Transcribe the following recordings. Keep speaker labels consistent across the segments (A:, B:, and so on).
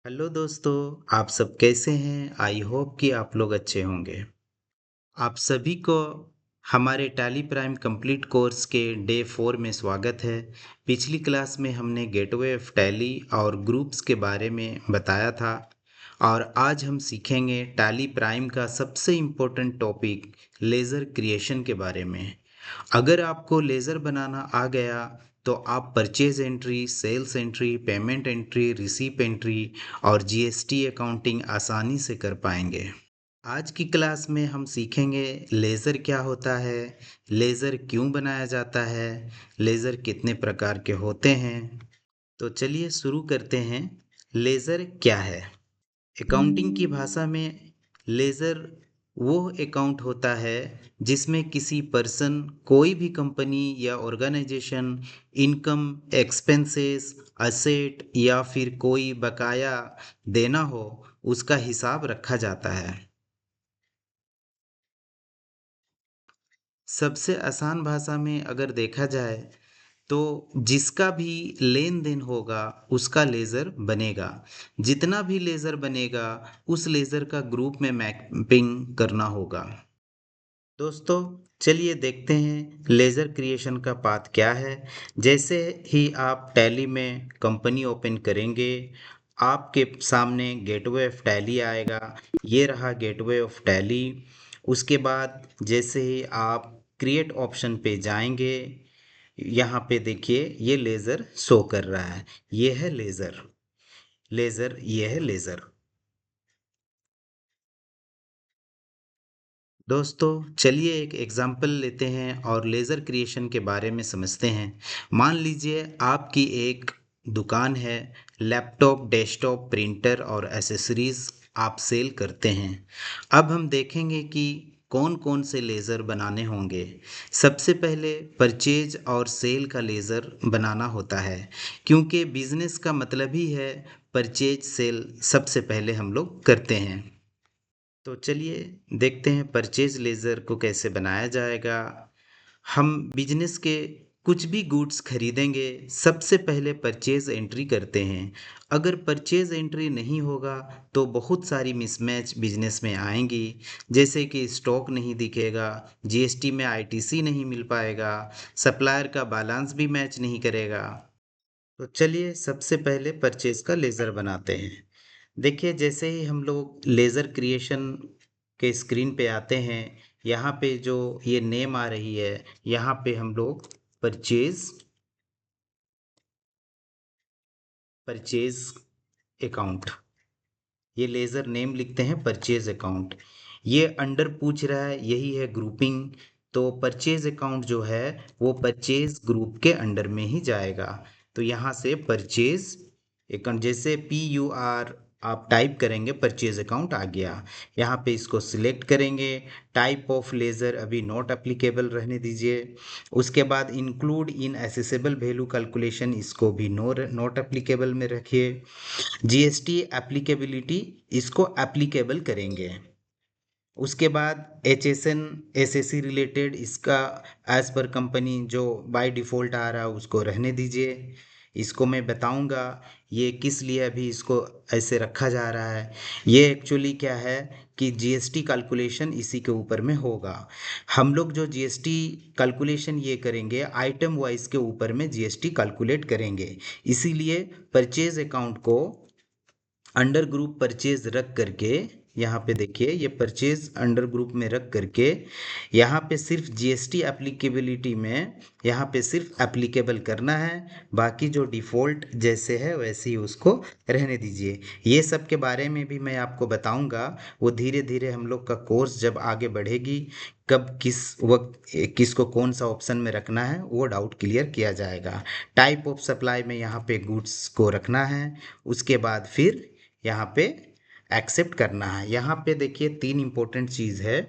A: Hello दोस्तों। आप सब कैसे हैं? आई होप कि आप लोग अच्छे होंगे। आप सभी को हमारे टैली प्राइम कंप्लीट कोर्स के डे 4 में स्वागत है। पिछली क्लास में हमने गेटवे ऑफ टैली और ग्रुप्स के बारे में बताया था और आज हम सीखेंगे टैली प्राइम का सबसे इम्पोर्टेंट टॉपिक लेज़र क्रिएशन के बारे में। अगर आपको लेज़र बनाना आ गया तो आप purchase entry, sales entry, payment entry, receipt entry और जीएसटी अकाउंटिंग आसानी से कर पाएंगे। आज की क्लास में हम सीखेंगे लेज़र क्या होता है, लेज़र क्यों बनाया जाता है, लेज़र कितने प्रकार के होते हैं। तो चलिए शुरू करते हैं। लेज़र क्या है? अकाउंटिंग की भाषा में लेज़र वो अकाउंट होता है जिसमें किसी पर्सन, कोई भी कंपनी या ऑर्गेनाइजेशन इनकम, एक्सपेंसेस, असेट या फिर कोई बकाया देना हो, उसका हिसाब रखा जाता है। सबसे आसान भाषा में अगर देखा जाए तो जिसका भी लेन देन होगा उसका लेज़र बनेगा। जितना भी लेज़र बनेगा उस लेज़र का ग्रुप में मैपिंग करना होगा। दोस्तों, चलिए देखते हैं लेज़र क्रिएशन का पाथ क्या है। जैसे ही आप टैली में कंपनी ओपन करेंगे, आपके सामने गेटवे ऑफ टैली आएगा। ये रहा गेटवे ऑफ टैली। उसके बाद जैसे ही आप क्रिएट ऑप्शन पे जाएंगे, यहाँ पे देखिए ये लेज़र शो कर रहा है। ये है लेज़र, लेज़र, ये है लेज़र। दोस्तों, चलिए एक एग्जाम्पल लेते हैं और लेज़र क्रिएशन के बारे में समझते हैं। मान लीजिए आपकी एक दुकान है। लैपटॉप, डेस्कटॉप, प्रिंटर और एसेसरीज आप सेल करते हैं। अब हम देखेंगे कि कौन कौन से लेज़र बनाने होंगे। सबसे पहले परचेज और सेल का लेज़र बनाना होता है, क्योंकि बिजनेस का मतलब ही है परचेज सेल। सबसे पहले हम लोग करते हैं। तो चलिए देखते हैं परचेज लेज़र को कैसे बनाया जाएगा। हम बिजनेस के कुछ भी गुड्स खरीदेंगे, सबसे पहले परचेज एंट्री करते हैं। अगर परचेज एंट्री नहीं होगा तो बहुत सारी मिसमैच बिजनेस में आएंगी। जैसे कि स्टॉक नहीं दिखेगा, जीएसटी में आईटीसी नहीं मिल पाएगा, सप्लायर का बैलेंस भी मैच नहीं करेगा। तो चलिए सबसे पहले परचेज का लेज़र बनाते हैं। देखिए जैसे ही हम लोग लेज़र क्रिएशन के स्क्रीन पे आते हैं, यहाँ पे जो ये नेम आ रही है, यहाँ पे हम लोग परचेज, परचेज अकाउंट, ये लेज़र नेम लिखते हैं परचेज अकाउंट। ये अंडर पूछ रहा है, यही है ग्रुपिंग। तो परचेज अकाउंट जो है वो परचेज ग्रुप के अंडर में ही जाएगा। तो यहाँ से परचेज अकाउंट, जैसे PUR आप टाइप करेंगे परचेज अकाउंट आ गया। यहाँ पे इसको सिलेक्ट करेंगे। टाइप ऑफ लेज़र अभी नॉट एप्लीकेबल रहने दीजिए। उसके बाद include in assessable value calculation, इसको भी नॉट एप्लीकेबल में रखिए। जीएसटी एप्लीकेबिलिटी, इसको एप्लीकेबल करेंगे। उसके बाद HSN, SSC रिलेटेड, इसका एज पर कंपनी जो बाय डिफ़ॉल्ट आ रहा है उसको रहने दीजिए। इसको मैं बताऊंगा ये किस लिए अभी इसको ऐसे रखा जा रहा है। ये एक्चुअली क्या है कि जीएसटी कैलकुलेशन इसी के ऊपर में होगा। हम लोग जो जीएसटी कैलकुलेशन ये करेंगे, आइटम वाइज के ऊपर में जीएसटी कैलकुलेट करेंगे। इसीलिए परचेज अकाउंट को अंडर ग्रुप परचेज रख करके, यहाँ पे देखिए ये परचेज अंडर ग्रुप में रख करके, यहाँ पे सिर्फ जीएसटी एप्लीकेबिलिटी में यहाँ पे सिर्फ एप्लीकेबल करना है। बाकी जो डिफ़ॉल्ट जैसे है वैसे ही उसको रहने दीजिए। ये सब के बारे में भी मैं आपको बताऊंगा। वो धीरे धीरे हम लोग का कोर्स जब आगे बढ़ेगी, कब किस वक्त किसको कौन सा ऑप्शन में रखना है वो डाउट क्लियर किया जाएगा। टाइप ऑफ सप्लाई में यहाँ पे गुड्स को रखना है। उसके बाद फिर यहाँ पे एक्सेप्ट करना है। यहाँ पे देखिए 3 इंपॉर्टेंट चीज़ है।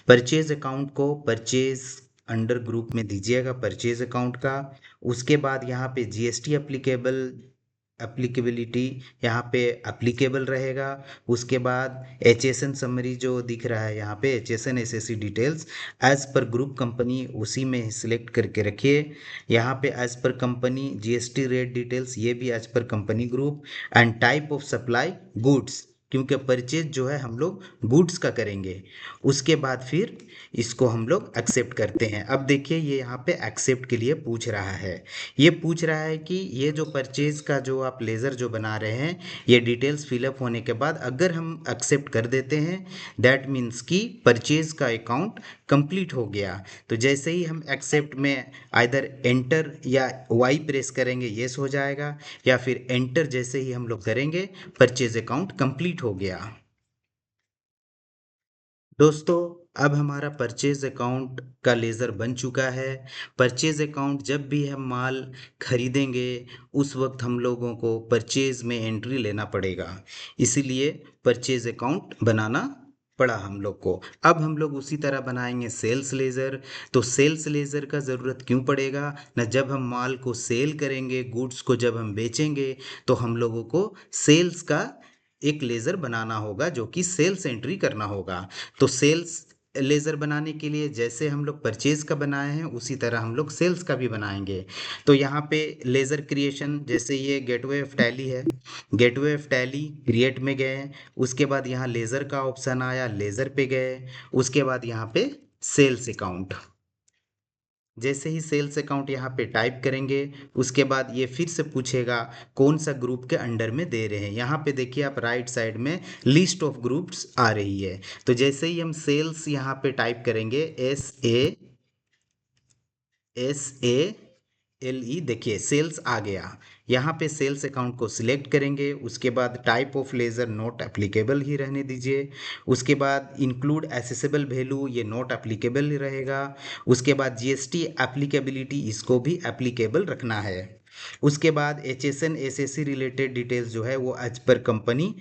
A: परचेज अकाउंट को परचेज अंडर ग्रुप में दीजिएगा परचेज अकाउंट का। उसके बाद यहाँ पे जीएसटी एप्लीकेबल एप्लीकेबिलिटी यहाँ पे एप्लीकेबल रहेगा। उसके बाद HSN समरी जो दिख रहा है यहाँ पे HSN SSC details as per group company उसी में सिलेक्ट करके रखिए। यहाँ पे as per company GST rate details ये भी as per company group and type of supply goods, क्योंकि परचेज जो है हम लोग गुड्स का करेंगे। उसके बाद फिर इसको हम लोग एक्सेप्ट करते हैं। अब देखिए ये यहाँ पे एक्सेप्ट के लिए पूछ रहा है। ये पूछ रहा है कि ये जो परचेज का जो आप लेज़र जो बना रहे हैं ये डिटेल्स फिलअप होने के बाद अगर हम एक्सेप्ट कर देते हैं दैट मीन्स कि परचेज का अकाउंट कंप्लीट हो गया। तो जैसे ही हम एक्सेप्ट में आइदर एंटर या वाई प्रेस करेंगे येस हो जाएगा, या फिर एंटर जैसे ही हम लोग करेंगे परचेज अकाउंट कंप्लीट हो गया। दोस्तों अब हमारा परचेज अकाउंट का लेज़र बन चुका है। परचेज अकाउंट जब भी हम माल खरीदेंगे उस वक्त हम लोगों को परचेज में एंट्री लेना पड़ेगा, इसीलिए परचेज अकाउंट बनाना पड़ा हम लोग को। अब हम लोग उसी तरह बनाएंगे सेल्स लेज़र। तो सेल्स लेज़र का ज़रूरत क्यों पड़ेगा ना, जब हम माल को सेल करेंगे गुड्स को जब हम बेचेंगे तो हम लोगों को सेल्स का एक लेज़र बनाना होगा जो कि सेल्स एंट्री करना होगा। तो सेल्स लेज़र बनाने के लिए जैसे हम लोग परचेज का बनाए हैं उसी तरह हम लोग सेल्स का भी बनाएंगे। तो यहाँ पे लेज़र क्रिएशन जैसे ये गेटवे ऑफ टैली है, गेटवे ऑफ टैली क्रिएट में गए, उसके बाद यहाँ लेज़र का ऑप्शन आया लेज़र पे गए, उसके बाद यहाँ पे सेल्स अकाउंट, जैसे ही सेल्स अकाउंट यहाँ पे टाइप करेंगे उसके बाद ये फिर से पूछेगा कौन सा ग्रुप के अंडर में दे रहे हैं। यहाँ पे देखिए आप राइट साइड में लिस्ट ऑफ ग्रुप्स आ रही है। तो जैसे ही हम सेल्स यहाँ पे टाइप करेंगे SALE, देखिए सेल्स आ गया। यहाँ पे सेल्स अकाउंट को सिलेक्ट करेंगे, उसके बाद type of ledger not applicable ही रहने दीजिए। उसके बाद इंक्लूड एसेसेबल वैल्यू ये नॉट एप्लीकेबल ही रहेगा। उसके बाद GST एप्लीकेबिलिटी इसको भी एप्लीकेबल रखना है। उसके बाद HSN SSC रिलेटेड डिटेल्स जो है वो एज पर कंपनी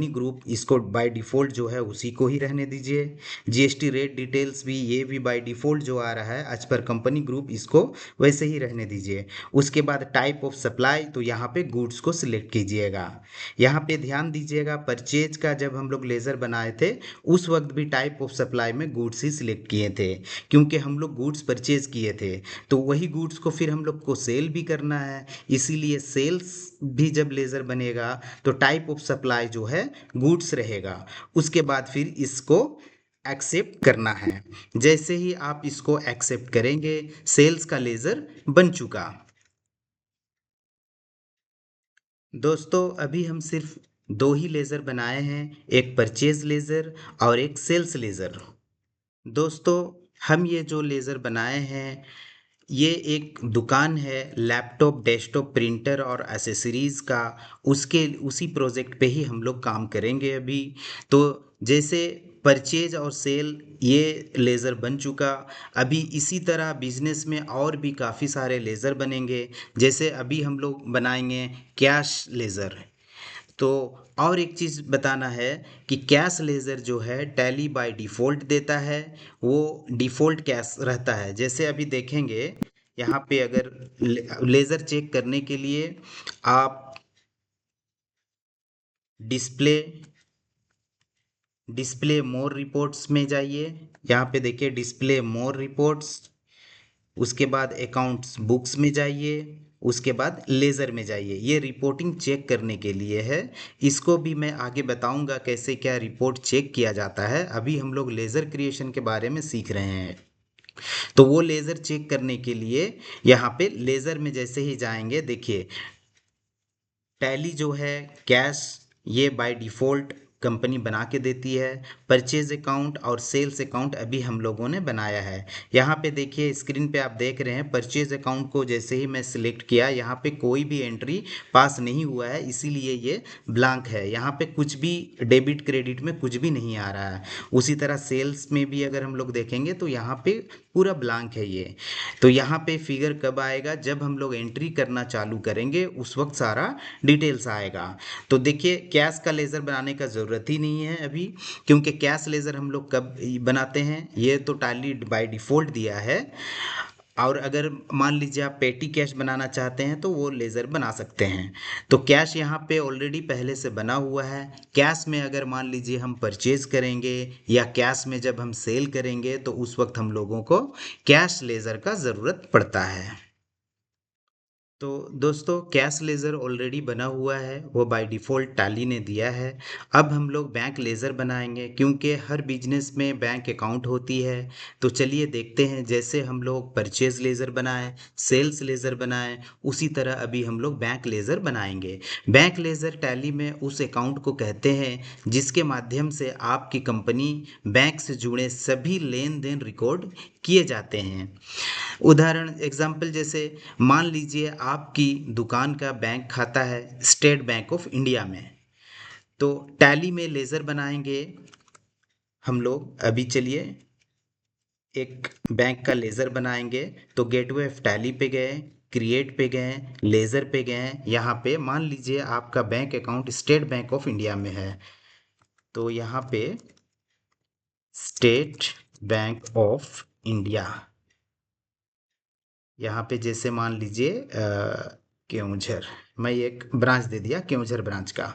A: ग्रुप इसको बाय डिफ़ॉल्ट जो है उसी को ही रहने दीजिए। GST रेट डिटेल्स भी ये भी बाय डिफ़ॉल्ट जो आ रहा है एज पर कंपनी ग्रुप इसको वैसे ही रहने दीजिए। उसके बाद टाइप ऑफ सप्लाई तो यहाँ पे गुड्स को सिलेक्ट कीजिएगा। यहाँ पे ध्यान दीजिएगा परचेज का जब हम लोग लेज़र बनाए थे उस वक्त भी टाइप ऑफ सप्लाई में गुड्स ही सिलेक्ट किए थे, क्योंकि हम लोग गुड्स परचेज किए थे तो वही गुड्स को फिर हम लोग को सेल भी करना है, इसीलिए सेल्स भी जब लेज़र बनेगा तो टाइप ऑफ सप्लाई जो है गुड्स रहेगा। उसके बाद फिर इसको एक्सेप्ट करना है। जैसे ही आप इसको एक्सेप्ट करेंगे सेल्स का लेज़र बन चुका। दोस्तों अभी हम सिर्फ दो ही लेज़र बनाए हैं, एक परचेज लेज़र और एक सेल्स लेज़र। दोस्तों हम ये जो लेज़र बनाए हैं ये एक दुकान है लैपटॉप डेस्कटॉप प्रिंटर और एसेसरीज़ का, उसके उसी प्रोजेक्ट पे ही हम लोग काम करेंगे अभी। तो जैसे परचेज और सेल ये लेज़र बन चुका, अभी इसी तरह बिजनेस में और भी काफ़ी सारे लेज़र बनेंगे। जैसे अभी हम लोग बनाएंगे कैश लेज़र। तो और एक चीज़ बताना है कि कैश लेज़र जो है टैली बाय डिफ़ॉल्ट देता है, वो डिफ़ॉल्ट कैश रहता है। जैसे अभी देखेंगे यहाँ पे अगर लेज़र चेक करने के लिए आप डिस्प्ले डिस्प्ले मोर रिपोर्ट्स में जाइए, यहाँ पे देखिए डिस्प्ले मोर रिपोर्ट्स, उसके बाद अकाउंट्स बुक्स में जाइए, उसके बाद लेज़र में जाइए। ये रिपोर्टिंग चेक करने के लिए है, इसको भी मैं आगे बताऊंगा कैसे क्या रिपोर्ट चेक किया जाता है। अभी हम लोग लेज़र क्रिएशन के बारे में सीख रहे हैं। तो वो लेज़र चेक करने के लिए यहाँ पे लेज़र में जैसे ही जाएंगे देखिए टैली जो है कैश ये बाय डिफ़ॉल्ट कंपनी बना के देती है, परचेज अकाउंट और सेल्स अकाउंट अभी हम लोगों ने बनाया है। यहाँ पे देखिए स्क्रीन पे आप देख रहे हैं परचेज अकाउंट को जैसे ही मैं सिलेक्ट किया यहाँ पे कोई भी एंट्री पास नहीं हुआ है, इसीलिए ये ब्लैंक है। यहाँ पे कुछ भी डेबिट क्रेडिट में कुछ भी नहीं आ रहा है। उसी तरह सेल्स में भी अगर हम लोग देखेंगे तो यहाँ पे पूरा ब्लैंक है ये। तो यहाँ पे फिगर कब आएगा, जब हम लोग एंट्री करना चालू करेंगे उस वक्त सारा डिटेल्स आएगा। तो देखिए कैश का लेज़र बनाने का ज़रूरत ही नहीं है अभी, क्योंकि कैश लेज़र हम लोग कब बनाते हैं, ये तो टैली बाय डिफ़ॉल्ट दिया है। और अगर मान लीजिए आप पेटी कैश बनाना चाहते हैं तो वो लेज़र बना सकते हैं। तो कैश यहाँ पे ऑलरेडी पहले से बना हुआ है। कैश में अगर मान लीजिए हम परचेज करेंगे या कैश में जब हम सेल करेंगे तो उस वक्त हम लोगों को कैश लेज़र का ज़रूरत पड़ता है। तो दोस्तों कैश लेज़र ऑलरेडी बना हुआ है, वो बाय डिफ़ॉल्ट टैली ने दिया है। अब हम लोग बैंक लेज़र बनाएंगे क्योंकि हर बिजनेस में बैंक अकाउंट होती है। तो चलिए देखते हैं, जैसे हम लोग परचेज लेज़र बनाए, सेल्स लेज़र बनाए, उसी तरह अभी हम लोग बैंक लेज़र बनाएंगे। बैंक लेज़र टैली में उस अकाउंट को कहते हैं जिसके माध्यम से आपकी कंपनी बैंक से जुड़े सभी लेन देन रिकॉर्ड किए जाते हैं। उदाहरण एग्जाम्पल जैसे मान लीजिए आपकी दुकान का बैंक खाता है स्टेट बैंक ऑफ इंडिया में, तो टैली में लेज़र बनाएंगे हम लोग। अभी चलिए एक बैंक का लेज़र बनाएंगे। तो गेटवे ऑफ टैली पे गए, क्रिएट पे गए, लेज़र पे गए। यहाँ पे मान लीजिए आपका bank account state bank of India में है, तो यहाँ पे स्टेट बैंक ऑफ इंडिया, यहाँ पे जैसे मान लीजिए केओंझर, मैं एक ब्रांच दे दिया केओंझर ब्रांच का।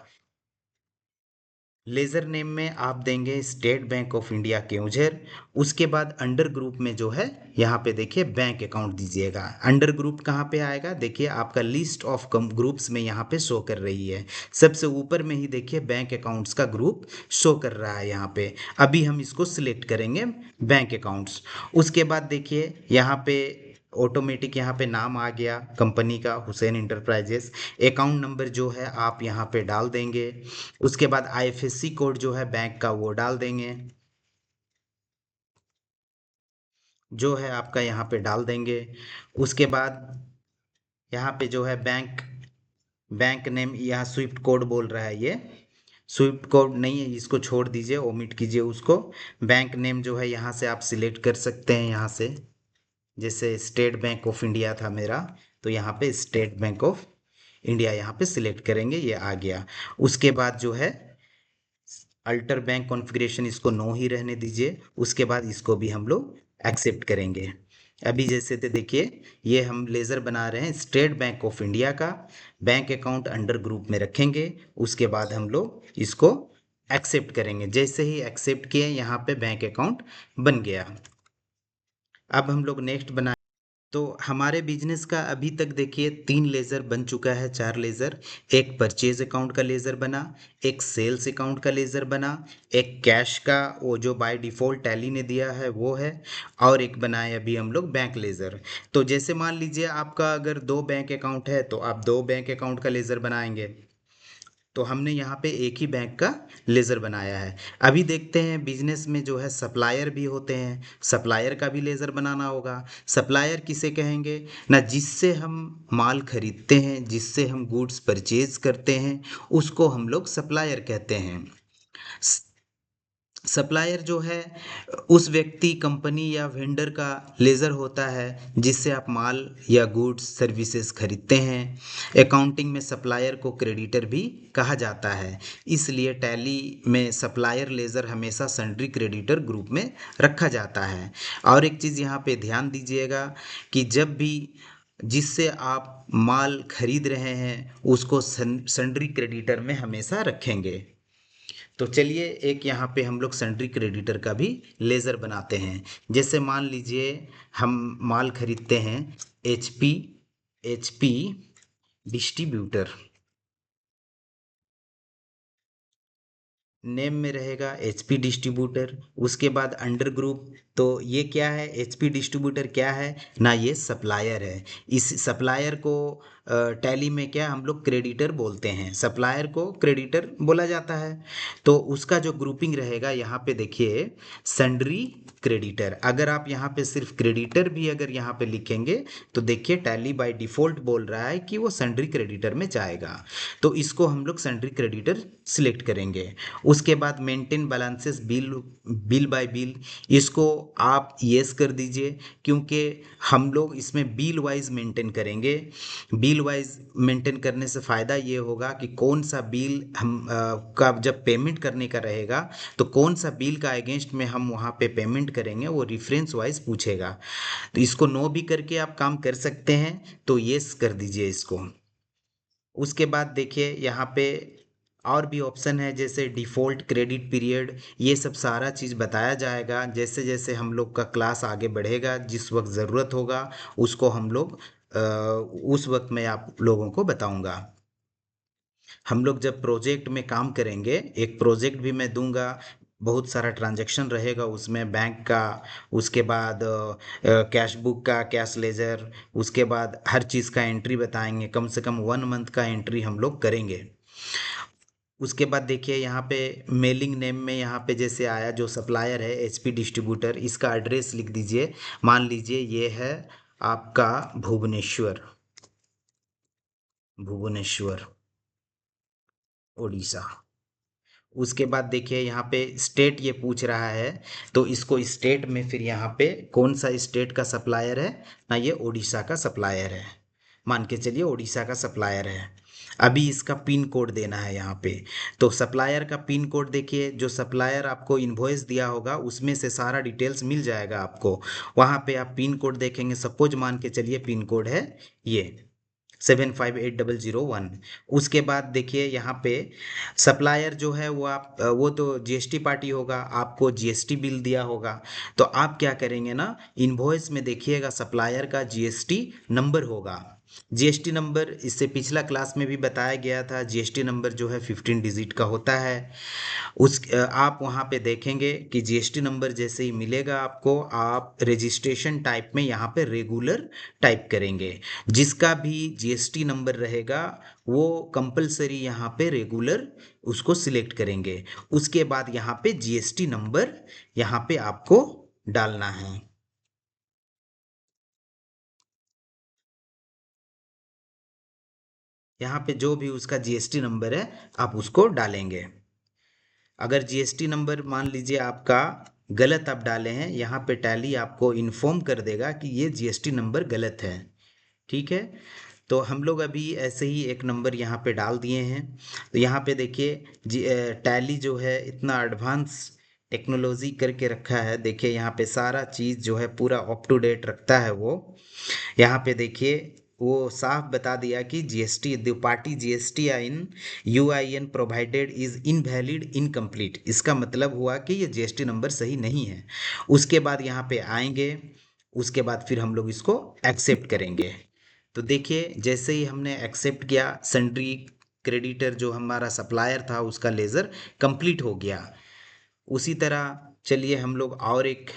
A: लेज़र नेम में आप देंगे state bank of India Keonjhar. उसके बाद अंडर ग्रुप में जो है यहाँ पे देखिए बैंक अकाउंट दीजिएगा। अंडर ग्रुप कहाँ पे आएगा, देखिए आपका लिस्ट ऑफ ग्रुप्स में यहाँ पे शो कर रही है। सबसे ऊपर में ही देखिए बैंक अकाउंट्स का ग्रुप शो कर रहा है यहाँ पे। अभी हम इसको सिलेक्ट करेंगे बैंक अकाउंट्स। उसके बाद देखिए यहाँ पे ऑटोमेटिक यहाँ पे नाम आ गया कंपनी का, हुसैन इंटरप्राइजेस। अकाउंट नंबर जो है आप यहाँ पे डाल देंगे। उसके बाद आईएफएससी कोड जो है बैंक का वो डाल देंगे, जो है आपका यहाँ पे डाल देंगे। उसके बाद यहाँ पे जो है बैंक बैंक नेम, यहाँ स्विफ्ट कोड बोल रहा है, ये स्विफ्ट कोड नहीं है, इसको छोड़ दीजिए, ओमिट कीजिए उसको। बैंक नेम जो है यहाँ से आप सिलेक्ट कर सकते हैं। यहाँ से जैसे स्टेट बैंक ऑफ इंडिया था मेरा, तो यहाँ पे स्टेट बैंक ऑफ इंडिया यहाँ पे सिलेक्ट करेंगे, ये आ गया। उसके बाद जो है अल्टर बैंक कॉन्फ़िगरेशन इसको नो ही रहने दीजिए। उसके बाद इसको भी हम लोग एक्सेप्ट करेंगे। अभी जैसे तो देखिए ये हम लेज़र बना रहे हैं स्टेट बैंक ऑफ इंडिया का, बैंक अकाउंट अंडर ग्रुप में रखेंगे। उसके बाद हम लोग इसको एक्सेप्ट करेंगे। जैसे ही एक्सेप्ट किए यहाँ पे बैंक अकाउंट बन गया। अब हम लोग नेक्स्ट बना। तो हमारे बिजनेस का अभी तक देखिए 3 लेज़र बन चुका है, 4 लेज़र। एक परचेज अकाउंट का लेज़र बना, एक सेल्स अकाउंट का लेज़र बना, एक कैश का वो जो बाय डिफ़ॉल्ट टैली ने दिया है वो है, और एक बनाए अभी हम लोग बैंक लेज़र। तो जैसे मान लीजिए आपका अगर 2 बैंक अकाउंट है तो आप 2 बैंक अकाउंट का लेज़र बनाएंगे। तो हमने यहाँ पे एक ही बैंक का लेज़र बनाया है। अभी देखते हैं बिजनेस में जो है सप्लायर भी होते हैं, सप्लायर का भी लेज़र बनाना होगा। सप्लायर किसे कहेंगे ना, जिससे हम माल खरीदते हैं, जिससे हम गुड्स परचेज करते हैं, उसको हम लोग सप्लायर कहते हैं। सप्लायर जो है उस व्यक्ति, कंपनी या वेंडर का लेज़र होता है जिससे आप माल या गुड्स सर्विसेज खरीदते हैं। अकाउंटिंग में सप्लायर को क्रेडिटर भी कहा जाता है, इसलिए टैली में सप्लायर लेज़र हमेशा सन्ड्री क्रेडिटर ग्रुप में रखा जाता है। और एक चीज़ यहाँ पे ध्यान दीजिएगा कि जब भी जिससे आप माल खरीद रहे हैं उसको सन्ड्री क्रेडिटर में हमेशा रखेंगे। तो चलिए एक यहाँ पे हम लोग सन्ड्री क्रेडिटर का भी लेज़र बनाते हैं। जैसे मान लीजिए हम माल खरीदते हैं एचपी एचपी डिस्ट्रीब्यूटर, नेम में रहेगा एचपी डिस्ट्रीब्यूटर। उसके बाद अंडर ग्रुप, तो ये क्या है, एचपी डिस्ट्रीब्यूटर क्या है ना, ये सप्लायर है। इस सप्लायर को टैली में क्या हम लोग क्रेडिटर बोलते हैं, सप्लायर को क्रेडिटर बोला जाता है। तो उसका जो ग्रुपिंग रहेगा यहाँ पे देखिए सन्ड्री क्रेडिटर। अगर आप यहाँ पे सिर्फ क्रेडिटर भी अगर यहाँ पे लिखेंगे तो देखिए टैली बाय डिफ़ॉल्ट बोल रहा है कि वो सन्ड्री क्रेडिटर में जाएगा। तो इसको हम लोग सन्ड्री क्रेडिटर सिलेक्ट करेंगे। उसके बाद maintain balances bill, bill bye bill, इसको आप येस कर दीजिए क्योंकि हम लोग इसमें बिल वाइज मेंटेन करेंगे। बिल बिल वाइज मेंटेन करने से फ़ायदा ये होगा कि कौन सा बिल हम का जब पेमेंट करने का रहेगा तो कौन सा बिल का अगेंस्ट में हम वहाँ पे पेमेंट करेंगे वो रेफरेंस वाइज पूछेगा। तो इसको नो भी करके आप काम कर सकते हैं, तो येस कर दीजिए इसको। उसके बाद देखिए यहाँ पे और भी ऑप्शन है जैसे डिफ़ॉल्ट क्रेडिट पीरियड, ये सब सारा चीज़ बताया जाएगा जैसे जैसे हम लोग का क्लास आगे बढ़ेगा, जिस वक्त ज़रूरत होगा उसको हम लोग उस वक्त मैं आप लोगों को बताऊंगा। हम लोग जब प्रोजेक्ट में काम करेंगे, एक प्रोजेक्ट भी मैं दूंगा, बहुत सारा ट्रांजैक्शन रहेगा उसमें बैंक का, उसके बाद कैश बुक का, कैश लेजर, उसके बाद हर चीज़ का एंट्री बताएंगे, कम से कम 1 मंथ का एंट्री हम लोग करेंगे। उसके बाद देखिए यहाँ पे मेलिंग नेम में यहाँ पे जैसे आया जो सप्लायर है एचपी डिस्ट्रीब्यूटर, इसका एड्रेस लिख दीजिए। मान लीजिए ये है आपका भुवनेश्वर, भुवनेश्वर उड़ीसा। उसके बाद देखिए यहाँ पे स्टेट ये पूछ रहा है, तो इसको स्टेट में फिर यहाँ पे कौन सा स्टेट का सप्लायर है ना, ये उड़ीसा का सप्लायर है, मान के चलिए उड़ीसा का सप्लायर है। अभी इसका पिन कोड देना है यहाँ पे, तो सप्लायर का पिन कोड देखिए, जो सप्लायर आपको इन्वॉइस दिया होगा उसमें से सारा डिटेल्स मिल जाएगा आपको, वहाँ पे आप पिन कोड देखेंगे, सपोज मान के चलिए पिन कोड है ये 758001। उसके बाद देखिए यहाँ पे सप्लायर जो है वो आप वो तो जीएसटी पार्टी होगा, आपको जीएसटी बिल दिया होगा, तो आप क्या करेंगे ना, इनवॉइस में देखिएगा सप्लायर का जीएसटी नंबर होगा। जीएसटी नंबर इससे पिछला क्लास में भी बताया गया था, जीएसटी नंबर जो है 15 डिजिट का होता है। आप वहाँ पे देखेंगे कि जीएसटी नंबर जैसे ही मिलेगा आपको, आप रजिस्ट्रेशन टाइप में यहाँ पे रेगुलर टाइप करेंगे, जिसका भी जीएसटी नंबर रहेगा वो कंपलसरी यहाँ पे रेगुलर उसको सिलेक्ट करेंगे। उसके बाद यहाँ पे जीएसटी नंबर यहाँ पे आपको डालना है। यहाँ पे जो भी उसका जीएसटी नंबर है आप उसको डालेंगे। अगर जीएसटी नंबर मान लीजिए आपका गलत आप डाले हैं, यहाँ पे टैली आपको इन्फॉर्म कर देगा कि ये जीएसटी नंबर गलत है। ठीक है, तो हम लोग अभी ऐसे ही एक नंबर यहाँ पे डाल दिए हैं। तो यहाँ पे देखिए टैली जो है इतना एडवांस टेक्नोलॉजी करके रखा है, देखिए यहाँ पे सारा चीज़ जो है पूरा अप टू डेट रखता है वो। यहाँ पे देखिए वो साफ बता दिया कि GST the party GST in UIN provided is invalid incomplete, इसका मतलब हुआ कि ये जीएसटी नंबर सही नहीं है। उसके बाद यहाँ पे आएंगे, उसके बाद फिर हम लोग इसको एक्सेप्ट करेंगे। तो देखिए जैसे ही हमने एक्सेप्ट किया, सन्ड्री क्रेडिटर जो हमारा सप्लायर था उसका लेज़र कंप्लीट हो गया। उसी तरह चलिए हम लोग और एक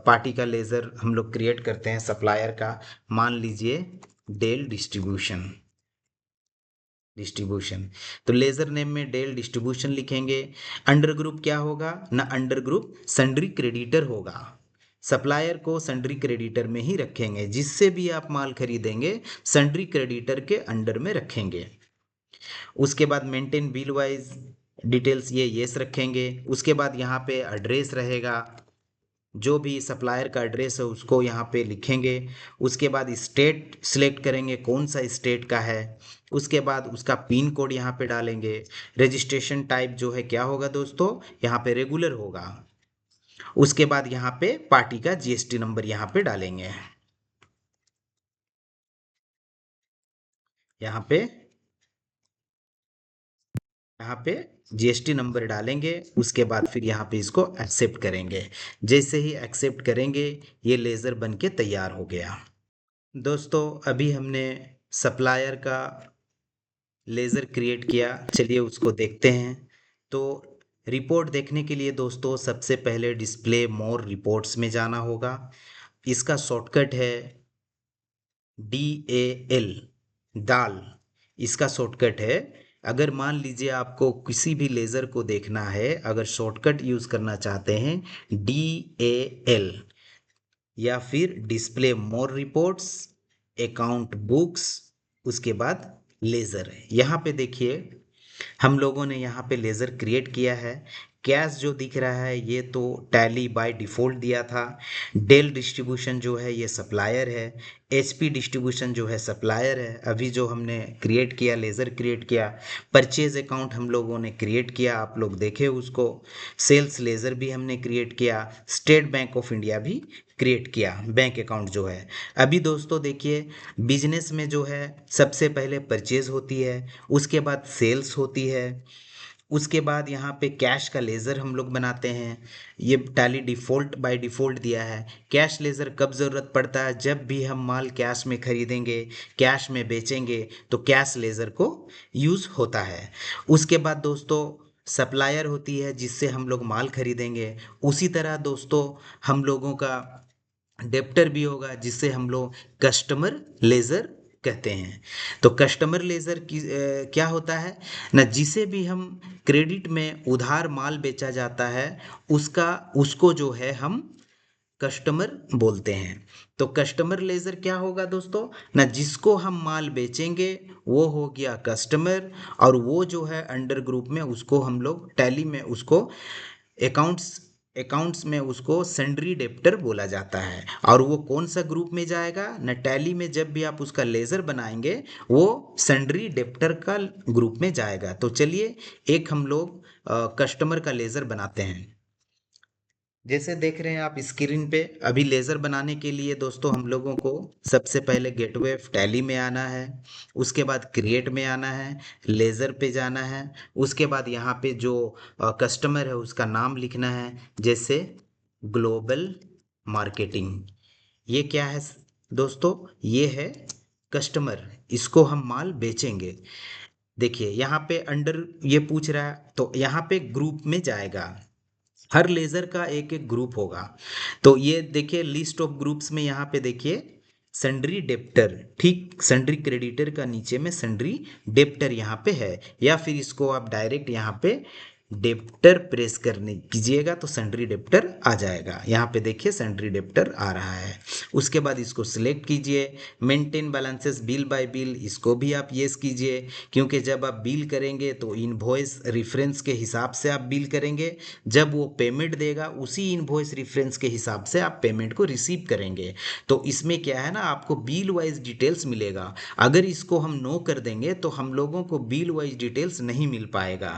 A: पार्टी का लेज़र हम लोग क्रिएट करते हैं सप्लायर का। मान लीजिए डेल डिस्ट्रीब्यूशन, डिस्ट्रीब्यूशन, तो लेज़र नेम में डेल डिस्ट्रीब्यूशन लिखेंगे। अंडर ग्रुप क्या होगा ना, अंडर ग्रुप सन्ड्री क्रेडिटर होगा। सप्लायर को सन्ड्री क्रेडिटर में ही रखेंगे, जिससे भी आप माल खरीदेंगे सन्ड्री क्रेडिटर के अंडर में रखेंगे। उसके बाद मेंटेन बिल वाइज डिटेल्स ये येस रखेंगे। उसके बाद यहाँ पे एड्रेस रहेगा, जो भी सप्लायर का एड्रेस है उसको यहाँ पे लिखेंगे। उसके बाद स्टेट सिलेक्ट करेंगे कौन सा स्टेट का है। उसके बाद उसका पिन कोड यहाँ पे डालेंगे। रजिस्ट्रेशन टाइप जो है क्या होगा दोस्तों, यहाँ पे रेगुलर होगा। उसके बाद यहाँ पे पार्टी का जीएसटी नंबर यहाँ पे डालेंगे, यहाँ पे यहाँ पे जीएसटी नंबर डालेंगे। उसके बाद फिर यहाँ पे इसको एक्सेप्ट करेंगे। जैसे ही एक्सेप्ट करेंगे ये लेज़र बन के तैयार हो गया। दोस्तों अभी हमने सप्लायर का लेज़र क्रिएट किया, चलिए उसको देखते हैं। तो रिपोर्ट देखने के लिए दोस्तों सबसे पहले डिस्प्ले मोर रिपोर्ट्स में जाना होगा। इसका शॉर्टकट है DAL, डाल, इसका शॉर्टकट है। अगर मान लीजिए आपको किसी भी लेज़र को देखना है, अगर शॉर्टकट यूज़ करना चाहते हैं DAL, या फिर डिस्प्ले मोर रिपोर्ट्स, अकाउंट बुक्स, उसके बाद लेज़र है। यहाँ पे देखिए हम लोगों ने यहाँ पे लेज़र क्रिएट किया है। कैश जो दिख रहा है ये तो टैली बाय डिफ़ॉल्ट दिया था। डेल डिस्ट्रीब्यूशन जो है ये सप्लायर है। एचपी डिस्ट्रीब्यूशन जो है सप्लायर है। अभी जो हमने क्रिएट किया, लेज़र क्रिएट किया, परचेज अकाउंट हम लोगों ने क्रिएट किया, आप लोग देखे उसको। सेल्स लेज़र भी हमने क्रिएट किया। स्टेट बैंक ऑफ इंडिया भी क्रिएट किया, बैंक अकाउंट जो है। अभी दोस्तों देखिए, बिजनेस में जो है सबसे पहले परचेज होती है, उसके बाद सेल्स होती है, उसके बाद यहाँ पे कैश का लेज़र हम लोग बनाते हैं। ये टैली डिफ़ॉल्ट बाय डिफ़ॉल्ट दिया है। कैश लेज़र कब ज़रूरत पड़ता है? जब भी हम माल कैश में खरीदेंगे, कैश में बेचेंगे, तो कैश लेज़र को यूज़ होता है। उसके बाद दोस्तों सप्लायर होती है जिससे हम लोग माल खरीदेंगे। उसी तरह दोस्तों हम लोगों का डेप्टर भी होगा जिससे हम लोग कस्टमर लेज़र कहते हैं। तो कस्टमर लेज़र की क्या होता है ना, जिसे भी हम क्रेडिट में उधार माल बेचा जाता है उसका उसको जो है हम कस्टमर बोलते हैं। तो कस्टमर लेज़र क्या होगा दोस्तों ना, जिसको हम माल बेचेंगे वो हो गया कस्टमर, और वो जो है अंडर ग्रुप में उसको हम लोग टैली में उसको अकाउंट्स अकाउंट्स में उसको सन्ड्री डेप्टर बोला जाता है। और वो कौन सा ग्रुप में जाएगा ना, टैली में जब भी आप उसका लेज़र बनाएंगे वो सन्ड्री डेप्टर का ग्रुप में जाएगा। तो चलिए एक हम लोग कस्टमर का लेज़र बनाते हैं। जैसे देख रहे हैं आप स्क्रीन पे, अभी लेज़र बनाने के लिए दोस्तों हम लोगों को सबसे पहले गेटवे ऑफ टैली में आना है, उसके बाद क्रिएट में आना है, लेज़र पे जाना है, उसके बाद यहाँ पे जो कस्टमर है उसका नाम लिखना है, जैसे ग्लोबल मार्केटिंग। ये क्या है दोस्तों? ये है कस्टमर, इसको हम माल बेचेंगे। देखिए यहाँ पे अंडर ये पूछ रहा है तो यहाँ पे ग्रुप में जाएगा। हर लेज़र का एक एक ग्रुप होगा। तो ये देखिए लिस्ट ऑफ ग्रुप्स में यहाँ पे देखिए सन्ड्री डेप्टर, ठीक सन्ड्री क्रेडिटर का नीचे में सन्ड्री डेप्टर यहाँ पे है, या फिर इसको आप डायरेक्ट यहाँ पे डेप्टर प्रेस करने कीजिएगा तो सन्ड्री डेप्टर आ जाएगा। यहाँ पे देखिए सन्ड्री डेप्टर आ रहा है। उसके बाद इसको सिलेक्ट कीजिए। Maintain balances bill bye bill, इसको भी आप येस कीजिए, क्योंकि जब आप बिल करेंगे तो इनवॉइस रेफरेंस के हिसाब से आप बिल करेंगे। जब वो पेमेंट देगा उसी इनवॉइस रेफरेंस के हिसाब से आप पेमेंट को रिसीव करेंगे। तो इसमें क्या है ना, आपको बिल वाइज डिटेल्स मिलेगा। अगर इसको हम नो कर देंगे तो हम लोगों को बिल वाइज डिटेल्स नहीं मिल पाएगा।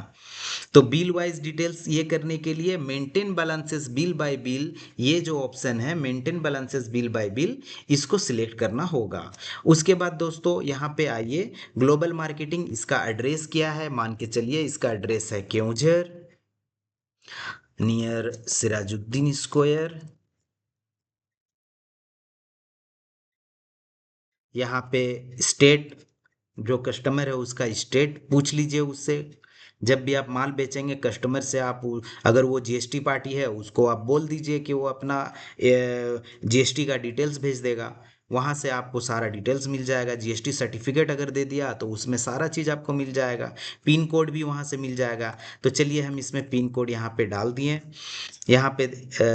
A: तो बिल वाइज डिटेल्स ये करने के लिए maintain balances bill bye bill, ये जो ऑप्शन है maintain balances bill bye bill, इसको सिलेक्ट करना होगा। उसके बाद दोस्तों यहाँ पे आइए, ग्लोबल मार्केटिंग, इसका एड्रेस क्या है? मान के चलिए इसका एड्रेस है क्योंझर, नियर सिराजुद्दीन स्क्वायर। यहाँ पे स्टेट, जो कस्टमर है उसका स्टेट पूछ लीजिए उससे। जब भी आप माल बेचेंगे कस्टमर से, आप अगर वो जीएसटी पार्टी है उसको आप बोल दीजिए कि वो अपना जीएसटी का डिटेल्स भेज देगा। वहाँ से आपको सारा डिटेल्स मिल जाएगा। जीएसटी सर्टिफिकेट अगर दे दिया तो उसमें सारा चीज़ आपको मिल जाएगा। पिन कोड भी वहाँ से मिल जाएगा। तो चलिए हम इसमें पिन कोड यहाँ पे डाल दिए। यहाँ पे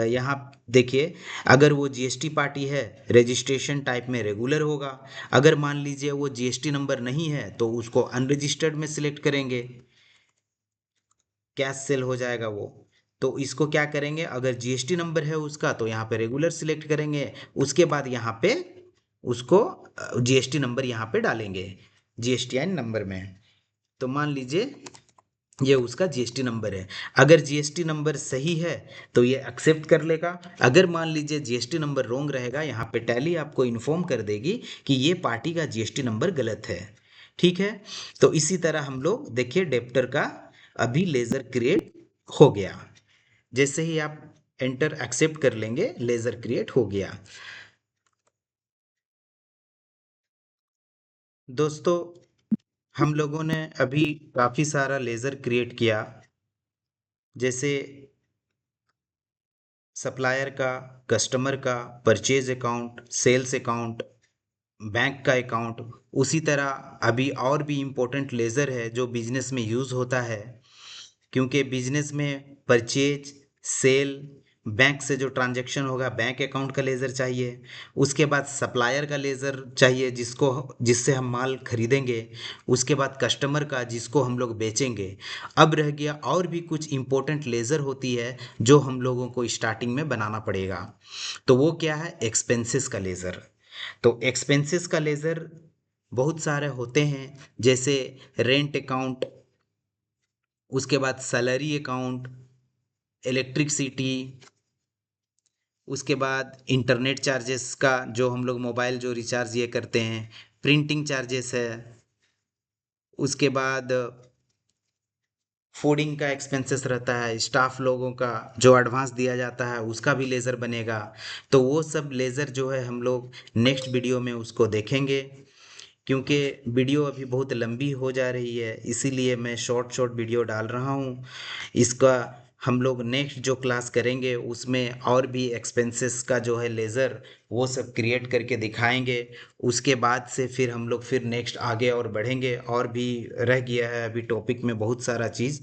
A: यहाँ देखिए, अगर वो जीएसटी पार्टी है रजिस्ट्रेशन टाइप में रेगुलर होगा। अगर मान लीजिए वो जीएसटी नंबर नहीं है तो उसको अनरजिस्टर्ड में सिलेक्ट करेंगे, कैश सेल हो जाएगा वो। तो इसको क्या करेंगे, अगर जीएसटी नंबर है उसका तो यहाँ पे रेगुलर सिलेक्ट करेंगे, उसके बाद यहाँ पे उसको जीएसटी नंबर यहाँ पे डालेंगे जीएसटीआईएन नंबर में। तो मान लीजिए ये उसका जीएसटी नंबर है। अगर जीएसटी नंबर सही है तो ये एक्सेप्ट कर लेगा। अगर मान लीजिए जीएसटी नंबर रॉन्ग रहेगा, यहाँ पे टैली आपको इन्फॉर्म कर देगी कि ये पार्टी का जीएसटी नंबर गलत है। ठीक है। तो इसी तरह हम लोग देखिए डेप्टर का अभी लेज़र क्रिएट हो गया। जैसे ही आप एंटर एक्सेप्ट कर लेंगे लेज़र क्रिएट हो गया। दोस्तों हम लोगों ने अभी काफ़ी सारा लेज़र क्रिएट किया, जैसे सप्लायर का, कस्टमर का, purchase account, sales account, bank का अकाउंट। उसी तरह अभी और भी इम्पोर्टेंट लेज़र है जो बिजनेस में यूज़ होता है, क्योंकि बिजनेस में परचेज, सेल, बैंक से जो ट्रांजैक्शन होगा बैंक अकाउंट का लेज़र चाहिए। उसके बाद सप्लायर का लेज़र चाहिए जिससे हम माल खरीदेंगे। उसके बाद कस्टमर का जिसको हम लोग बेचेंगे। अब रह गया और भी कुछ इम्पोर्टेंट लेज़र होती है जो हम लोगों को स्टार्टिंग में बनाना पड़ेगा। तो वो क्या है, एक्सपेंसेस का लेज़र। तो एक्सपेंसेस का लेज़र बहुत सारे होते हैं, जैसे रेंट अकाउंट, उसके बाद सैलरी अकाउंट, इलेक्ट्रिसिटी, उसके बाद इंटरनेट चार्जेस का जो हम लोग मोबाइल जो रिचार्ज ये करते हैं, प्रिंटिंग चार्जेस है, उसके बाद फूडिंग का एक्सपेंसेस रहता है, स्टाफ लोगों का जो एडवांस दिया जाता है उसका भी लेज़र बनेगा। तो वो सब लेज़र जो है हम लोग नेक्स्ट वीडियो में उसको देखेंगे, क्योंकि वीडियो अभी बहुत लंबी हो जा रही है, इसीलिए मैं शॉर्ट शॉर्ट वीडियो डाल रहा हूँ। इसका हम लोग नेक्स्ट जो क्लास करेंगे उसमें और भी एक्सपेंसेस का जो है लेज़र वो सब क्रिएट करके दिखाएंगे। उसके बाद से फिर हम लोग फिर नेक्स्ट आगे और बढ़ेंगे, और भी रह गया है अभी टॉपिक में बहुत सारा चीज़।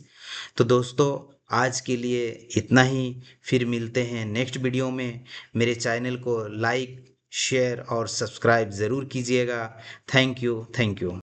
A: तो दोस्तों, आज के लिए इतना ही। फिर मिलते हैं नेक्स्ट वीडियो में। मेरे चैनल को लाइक, शेयर और सब्सक्राइब ज़रूर कीजिएगा। Thank you, thank you.